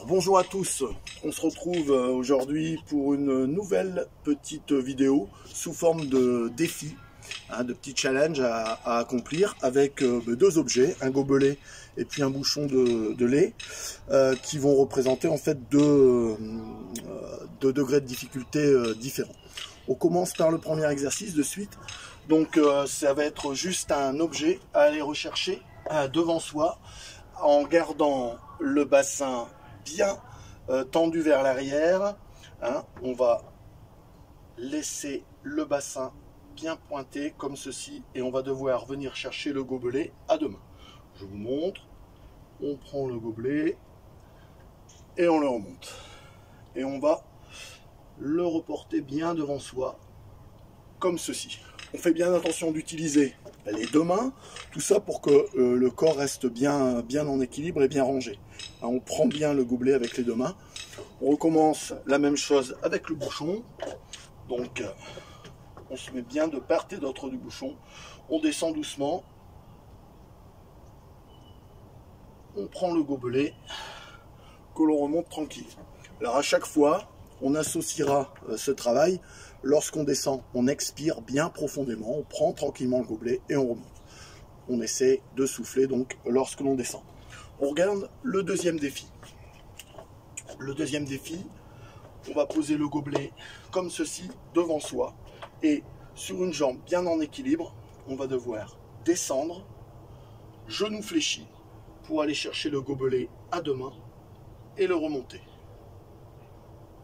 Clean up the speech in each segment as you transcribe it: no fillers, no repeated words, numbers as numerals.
Bonjour à tous, on se retrouve aujourd'hui pour une nouvelle petite vidéo sous forme de défi, de petits challenges à accomplir avec deux objets, un gobelet et puis un bouchon de lait qui vont représenter en fait deux degrés de difficulté différents. On commence par le premier exercice de suite, donc ça va être juste un objet à aller rechercher devant soi en gardant le bassin bien tendu vers l'arrière. On va laisser le bassin bien pointé comme ceci et on va devoir venir chercher le gobelet à deux mains. Je vous montre, on prend le gobelet et on le remonte et on va le reporter bien devant soi comme ceci. On fait bien attention d'utiliser les deux mains, tout ça pour que le corps reste bien en équilibre et bien rangé. On prend bien le gobelet avec les deux mains. On recommence la même chose avec le bouchon. Donc on se met bien de part et d'autre du bouchon. On descend doucement. On prend le gobelet que l'on remonte tranquille. Alors à chaque fois, on associera ce travail. Lorsqu'on descend, on expire bien profondément, on prend tranquillement le gobelet et on remonte. On essaie de souffler donc lorsque l'on descend. On regarde le deuxième défi. Le deuxième défi, on va poser le gobelet comme ceci devant soi et sur une jambe bien en équilibre, on va devoir descendre, genou fléchi pour aller chercher le gobelet à deux mains et le remonter.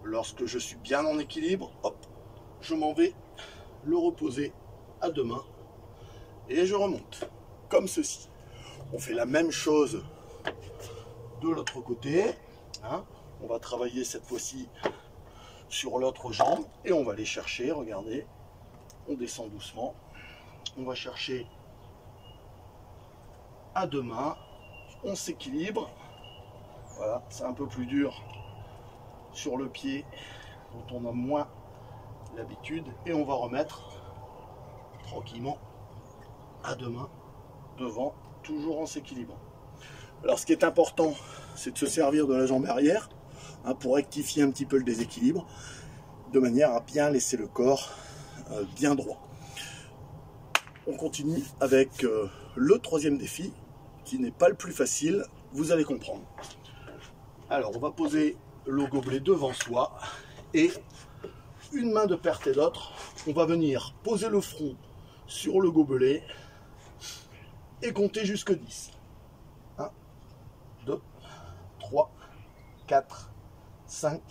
Lorsque je suis bien en équilibre, hop, je m'en vais le reposer à deux mains et je remonte comme ceci. On fait la même chose de l'autre côté. On va travailler cette fois-ci sur l'autre jambe et on va aller chercher, regardez, on descend doucement, on va chercher à deux mains, on s'équilibre, voilà, c'est un peu plus dur sur le pied dont on a moins l'habitude et on va remettre tranquillement à deux mains devant, toujours en s'équilibrant. Alors ce qui est important, c'est de se servir de la jambe arrière pour rectifier un petit peu le déséquilibre, de manière à bien laisser le corps bien droit. On continue avec le troisième défi, qui n'est pas le plus facile, vous allez comprendre. Alors on va poser le gobelet devant soi et une main de part et d'autre, on va venir poser le front sur le gobelet et compter jusque 10. 1, 2, 3, 4, 5,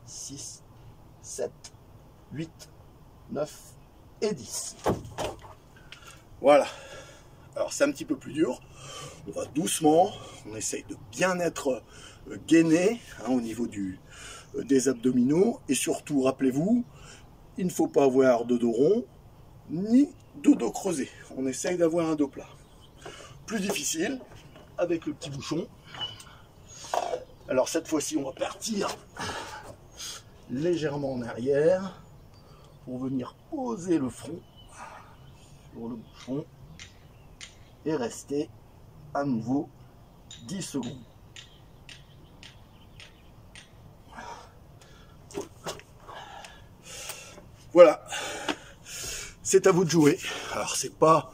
6, 7, 8, 9 et 10. Voilà. Alors c'est un petit peu plus dur. On va doucement, on essaye de bien être gainé au niveau des abdominaux. Et surtout, rappelez-vous, il ne faut pas avoir de dos rond ni de dos creusé. On essaye d'avoir un dos plat. Plus difficile avec le petit bouchon. Alors cette fois-ci, on va partir légèrement en arrière pour venir poser le front sur le bouchon et rester à nouveau 10 secondes. Voilà, c'est à vous de jouer. Alors c'est pas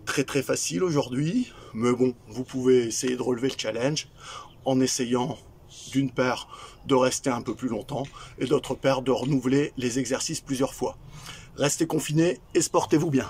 très facile aujourd'hui, mais bon, vous pouvez essayer de relever le challenge en essayant d'une part de rester un peu plus longtemps et d'autre part de renouveler les exercices plusieurs fois. Restez confinés et sportez-vous bien.